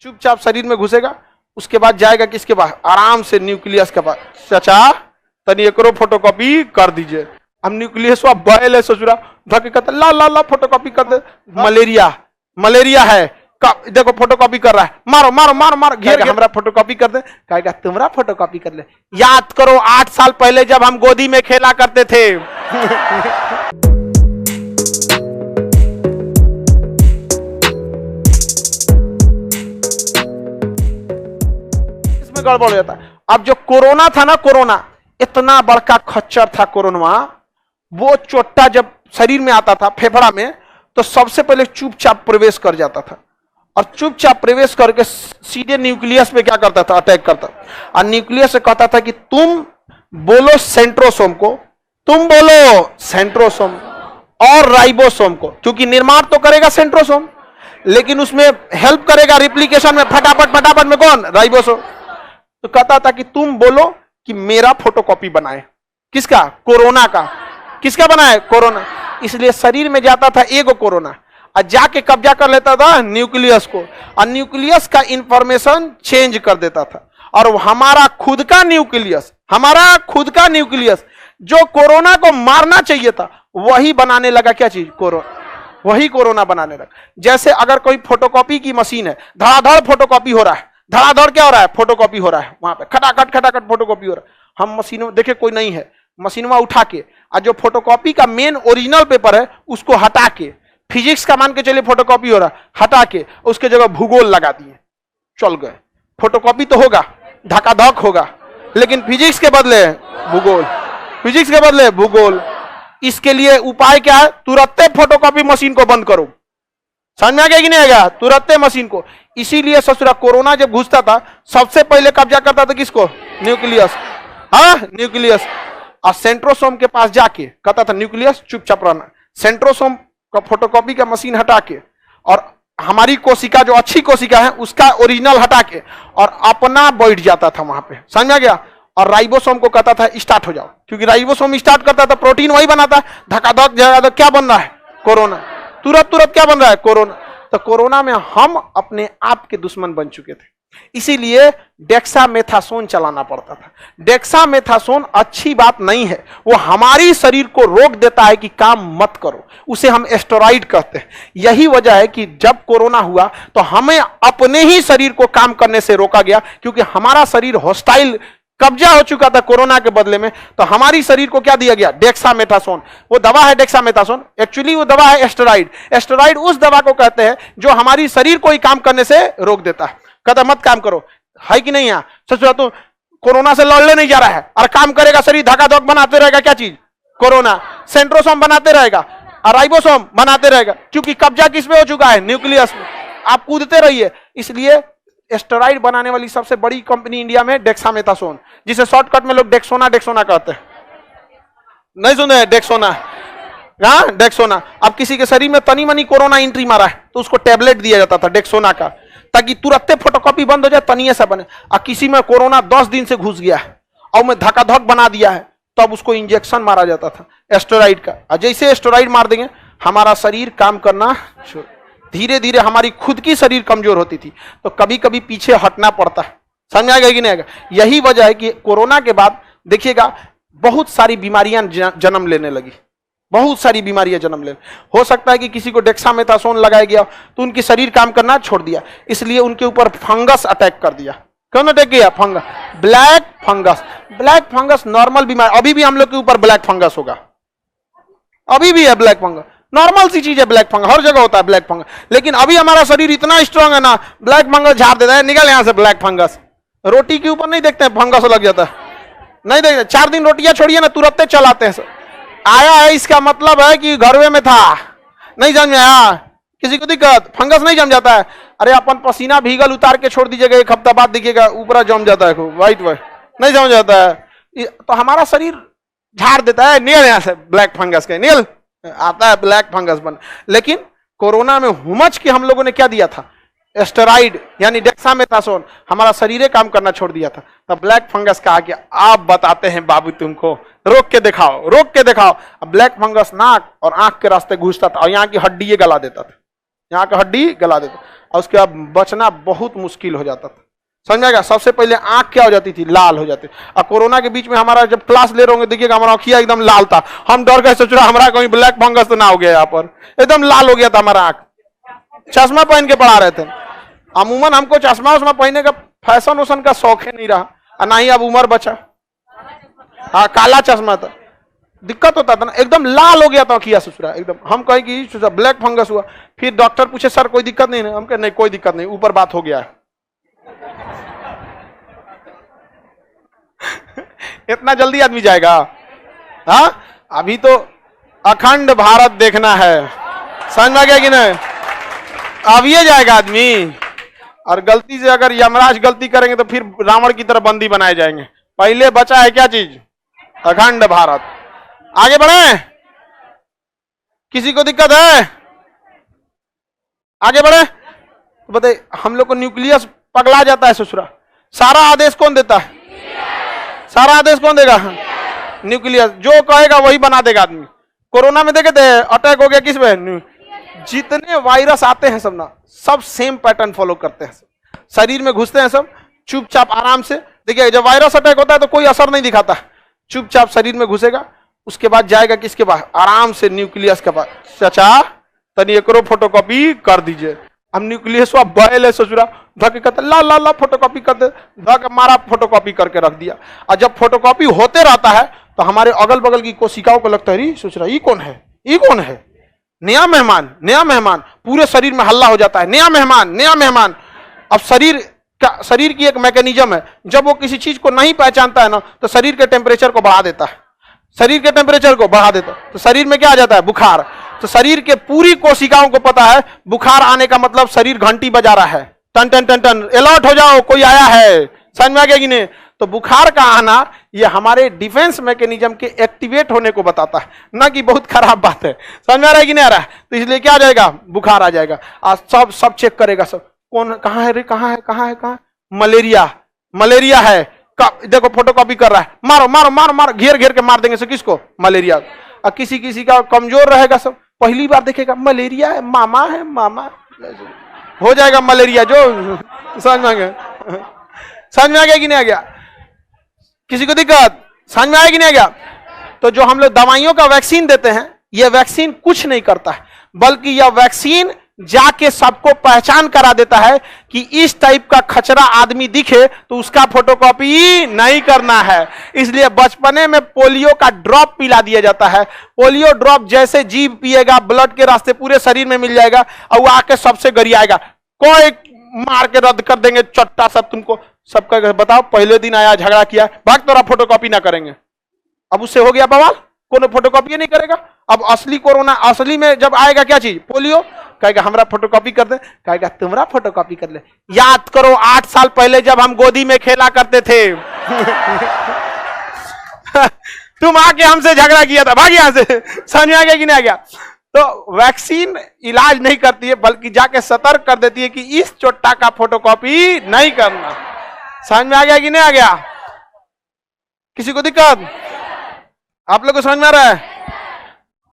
चुपचाप शरीर में घुसेगा, उसके बाद जाएगा किसके पास, आराम से न्यूक्लियस के पास। चाचा तनी एकरो फोटोकॉपी कर दीजिए। हम न्यूक्लियस बैल है ससुरा, धके कहते ला ला ला फोटोकॉपी कर दे। मलेरिया है, देखो फोटोकॉपी कर रहा है, मारो मारो मारो मारो, घेर के हमरा फोटोकॉपी कर दे। कहेगा तुम्हारा फोटोकॉपी कर ले। याद करो 8 साल पहले जब हम गोदी में खेला करते थे। इसमें गड़बड़ हो जाता है। अब जो कोरोना था ना, कोरोना इतना बड़का खच्चर था कोरोना, वो चोट्टा जब शरीर में आता था फेफड़ा में, तो सबसे पहले चुपचाप प्रवेश कर जाता था, और चुपचाप प्रवेश करके सीधे न्यूक्लियस पे क्या करता था, अटैक करता। और न्यूक्लियस से कहता था कि तुम बोलो सेंट्रोसोम को, तुम बोलो सेंट्रोसोम और राइबोसोम को, क्योंकि निर्माण तो करेगा सेंट्रोसोम, लेकिन उसमें हेल्प करेगा रिप्लिकेशन में फटाफट फटाफट में कौन, राइबोसोम। तो कहता था कि तुम बोलो कि मेरा फोटोकॉपी बनाए, किसका, कोरोना का। किसका बनाए, कोरोना। इसलिए शरीर में जाता था एगो कोरोना, और जाके कब्जा कर लेता था न्यूक्लियस को, और न्यूक्लियस का इंफॉर्मेशन चेंज कर देता था। और हमारा खुद का न्यूक्लियस जो कोरोना को मारना चाहिए था, वही बनाने लगा क्या चीज, कोरोना। वही कोरोना बनाने लगा। जैसे अगर कोई फोटोकॉपी की मशीन है, धड़ाधड़ फोटोकॉपी हो रहा है, धड़ाधड़ क्या हो रहा है, फोटोकॉपी हो रहा है, वहां पे खटाखट फोटोकॉपी हो रहा है। हम मशीनों देखे, कोई नहीं है, मशीनवा उठा के और जो फोटोकॉपी का मेन ओरिजिनल पेपर है उसको हटा के, फिजिक्स का मान के चलिए फोटोकॉपी हो रहा, हटा के उसके जगह भूगोल लगा दिए, चल गए। फोटोकॉपी तो होगा, धकाधक होगा, लेकिन फिजिक्स के बदले भूगोल, फिजिक्स के बदले भूगोल। इसके लिए उपाय क्या है, तुरंत फोटोकॉपी मशीन को बंद करो। समझ में आ गया कि नहीं आएगा, तुरंत मशीन को। इसीलिए ससुरा कोरोना जब घुसता था, सबसे पहले कब्जा करता था किसको, न्यूक्लियस। हाँ, न्यूक्लियस। और सेंट्रोसोम के पास जाके कहता था न्यूक्लियस चुपचाप रहना। सेंट्रोसोम का फोटोकॉपी का मशीन हटा के, और हमारी कोशिका जो अच्छी कोशिका है उसका ओरिजिनल हटा के, और अपना बैठ जाता था वहां पे। समझ आ गया। और राइबोसोम को कहता था स्टार्ट हो जाओ, क्योंकि राइबोसोम स्टार्ट करता था, प्रोटीन वही बनाता, धकाधक जगह क्या बन रहा है, कोरोना। तुरंत क्या बन रहा है, कोरोना। तो कोरोना में हम अपने आप के दुश्मन बन चुके थे, इसीलिए डेक्सामेथासोन चलाना पड़ता था। डेक्सामेथासोन अच्छी बात नहीं है, वो हमारी शरीर को रोक देता है कि काम मत करो, उसे हम स्टेरॉइड कहते हैं। यही वजह है कि जब कोरोना हुआ तो हमें अपने ही शरीर को काम करने से रोका गया, क्योंकि हमारा शरीर हॉस्टाइल कब्जा हो चुका था कोरोना के बदले में। तो हमारी शरीर को क्या दिया गया, डेक्सामेथासोन। वो दवा है डेक्सामेथासोन, एक्चुअली वो दवा है एस्टेरॉइड। एस्टेरॉइड उस दवा को कहते हैं जो हमारी शरीर को ही काम करने से रोक देता है, कहता मत काम करो, है कि नहीं। यहाँ सच तो कोरोना से लड़ने नहीं जा रहा है, और काम करेगा शरीर धकाधक बनाते रहेगा, क्या चीज, कोरोना। सेंट्रोसोम बनाते रहेगा और राइबोसोम बनाते रहेगा, क्योंकि कब्जा किस पे हो चुका है, न्यूक्लियस में। आप कूदते रहिए। इसलिए एस्टेरॉइड बनाने वाली सबसे बड़ी कंपनी इंडिया में डेक्सामेथासोन, जिसे शॉर्टकट में लोग डेक्सोना कहते हैं। नहीं सुने, डेक्सोना। हाँ, डेक्सोना। अब किसी के शरीर में तनी मनी कोरोना एंट्री मारा है तो उसको टेबलेट दिया जाता था डेक्सोना का, ताकि तुरंत फोटोकॉपी बंद हो जाए, तनिए से बने। और किसी में कोरोना 10 दिन से घुस गया है और मैं धकाधक बना दिया है, तब उसको इंजेक्शन मारा जाता था एस्टेरॉइड का। और जैसे एस्टेरॉइड मार देंगे, हमारा शरीर काम करना, धीरे धीरे हमारी खुद की शरीर कमजोर होती थी, तो कभी कभी पीछे हटना पड़ता है। समझ आएगा कि नहीं आएगा। यही वजह है कि कोरोना के बाद देखिएगा बहुत सारी बीमारियां जन्म लेने लगी, बहुत सारी बीमारियां जन्म ले। हो सकता है कि किसी को डेक्सामेथासोन लगाया गया तो उनकी शरीर काम करना छोड़ दिया, इसलिए उनके ऊपर फंगस अटैक कर दिया। कौन अटैक किया, fungus, black fungus. Black fungus normal बीमारी, अभी भी हम लोग के ऊपर ब्लैक फंगस होगा, अभी भी है ब्लैक फंगस, नॉर्मल सी चीज है ब्लैक फंगस, हर जगह होता है ब्लैक फंगस। लेकिन अभी हमारा शरीर इतना स्ट्रांग है ना, ब्लैक फंगस झाड़ देता है, निकल यहां से ब्लैक फंगस। रोटी के ऊपर नहीं देखते हैं फंगस लग जाता है, नहीं देखते। 4 दिन रोटियां छोड़िए ना, तुरंत चलाते हैं। आया है इसका मतलब है कि घरवे में था, नहीं जम आया, किसी को दिक्कत, फंगस नहीं जम जाता है। अरे अपन पसीना भीगल उतार के छोड़ दीजिएगा, 1 हफ्ता बाद देखिएगा ऊपर जम जाता है, वाइट नहीं जम जाता है। तो हमारा शरीर झाड़ देता है, निकल यहां से ब्लैक फंगस के, निकल आता है ब्लैक फंगस बन। लेकिन कोरोना में हुमच के हम लोगों ने क्या दिया था, एस्टेरॉइड यानी डेक्सामेथासोन, हमारा शरीर काम करना छोड़ दिया था। तब ब्लैक फंगस कहा कि आप बताते हैं बाबू, तुमको रोक के दिखाओ, रोक के दिखाओ। अब ब्लैक फंगस नाक और आंख के रास्ते घुसता था और यहाँ की हड्डी गला देता था, यहाँ की हड्डी गला देता। और उसके बाद बचना बहुत मुश्किल हो जाता था। समझ में आ गया? सबसे पहले आंख क्या हो जाती थी? लाल हो जाती। और कोरोना के बीच में हमारा जब क्लास ले रहे होंगे, देखिएगा हमारा आंखिया एकदम लाल था। हम डर गए, सोच रहा हमारा कोई ब्लैक फंगस तो ना हो गया, यहाँ पर एकदम लाल हो गया था हमारा आंख। चश्मा पहन के पढ़ा रहे थे। अमूमन हमको चश्मा उश्मा पहनने का फैशन वैशन का शौक ही नहीं रहा, और ना ही अब उम्र बचा। हाँ, काला चश्मा था, दिक्कत होता था ना, एकदम लाल हो गया था आंखिया ससुरा एकदम। हम कहे कि ब्लैक फंगस हुआ। फिर डॉक्टर पूछे सर कोई दिक्कत नहीं? हम कहे नहीं कोई दिक्कत नहीं, ऊपर बात हो गया है। इतना जल्दी आदमी जाएगा? हाँ, अभी तो अखंड भारत देखना है। समझ में आ गया कि नहीं? अब ये जाएगा आदमी। और गलती से अगर यमराज गलती करेंगे तो फिर रावण की तरह बंदी बनाए जाएंगे। पहले बचा है क्या चीज? अखंड भारत। आगे बढ़े? किसी को दिक्कत है? आगे बढ़े? तो बताइए, हम लोग को न्यूक्लियस पगला जाता है ससुरा। सारा आदेश कौन देता है? सारा आदेश कौन देगा? न्यूक्लियस। जो कहेगा वही बना देगा आदमी। कोरोना में देखे थे अटैक हो गया किस में? जितने वायरस आते हैं सब ना, सब सेम पैटर्न फॉलो करते हैं। शरीर में घुसते हैं सब चुपचाप आराम से। देखिए जब वायरस अटैक होता है तो कोई असर नहीं दिखाता, चुपचाप शरीर में घुसेगा, उसके बाद जाएगा किसके पास? आराम से न्यूक्लियस के पास। चाचा तनी एकरो फोटोकॉपी कर दीजिए। हम न्यूक्लियस बैल है ससुरा, धके कहते ला ला ला फोटोकॉपी कर दे, धके मारा फोटोकॉपी करके रख दिया। और जब फोटोकॉपी होते रहता है तो हमारे अगल बगल की कोशिकाओं को लगता है ससुरा ये कौन है, ये कौन है? नया मेहमान, नया मेहमान। पूरे शरीर में हल्ला हो जाता है, नया मेहमान, नया मेहमान। अब शरीर की एक मैकेनिज्म है, जब वो किसी चीज को नहीं पहचानता है ना तो शरीर के टेम्परेचर को बढ़ा देता है। शरीर के टेम्परेचर को बढ़ा देता है तो शरीर में क्या आ जाता है? बुखार। तो शरीर के पूरी कोशिकाओं को पता है बुखार आने का मतलब शरीर घंटी बजा रहा है, टन टन टन टन, अलर्ट हो जाओ कोई आया है। समझ में आ गया कि नहीं? तो बुखार का आना ये हमारे डिफेंस मैकेनिज्म के एक्टिवेट होने को बताता है, ना कि बहुत खराब बात है। समझ में आ रहा है कि नहीं आ रहा है? तो इसलिए क्या आ जाएगा? बुखार आ जाएगा। आज सब चेक करेगा, सब कौन कहाँ है रे, कहाँ है, कहाँ है, कहाँ? मलेरिया, मलेरिया है। देखो फोटोकॉपी कर रहा है, मारो मारो मारो मारो, घेर घेर के मार देंगे सब किसको? मलेरिया। और किसी किसी का कमजोर रहेगा, सब पहली बार देखेगा मलेरिया है, मामा है, मामा हो जाएगा मलेरिया। जो समझ में आ गया? समझ में आ गया कि नहीं आ गया? किसी को दिक्कत? समझ में आया कि नहीं आ गया? तो जो हम लोग दवाइयों का वैक्सीन देते हैं, यह वैक्सीन कुछ नहीं करता है, बल्कि यह वैक्सीन जाके सबको पहचान करा देता है कि इस टाइप का खचरा आदमी दिखे तो उसका फोटोकॉपी नहीं करना है। इसलिए बचपने में पोलियो का ड्रॉप पिला दिया जाता है। पोलियो ड्रॉप जैसे जीभ पिएगा, ब्लड के रास्ते पूरे शरीर में मिल जाएगा और वो आके सबसे गरियाएगा, कोई मार के रद्द कर देंगे चट्टा सब तुमको। सबका बताओ पहले दिन आया झगड़ा किया, भाग तोरा फोटोकॉपी ना करेंगे। अब उससे हो गया बवाल, कोनो फोटोकॉपी नहीं करेगा। अब असली कोरोना, असली में जब आएगा क्या चीज? पोलियो। कहेगा हमरा फोटोकॉपी कर दे, कहेगा तुम्हारा फोटोकॉपी कर ले। याद करो 8 साल पहले जब हम गोदी में खेला करते थे तुम आके हमसे झगड़ा किया था, भाग यहां से। समझ में आ गया कि नहीं आ गया? तो वैक्सीन इलाज नहीं करती है, बल्कि जाके सतर्क कर देती है कि इस चोट्टा का फोटोकॉपी नहीं करना। समझ में आ गया कि नहीं आ गया? किसी को दिक्कत? आप लोग को समझ में आ रहा है?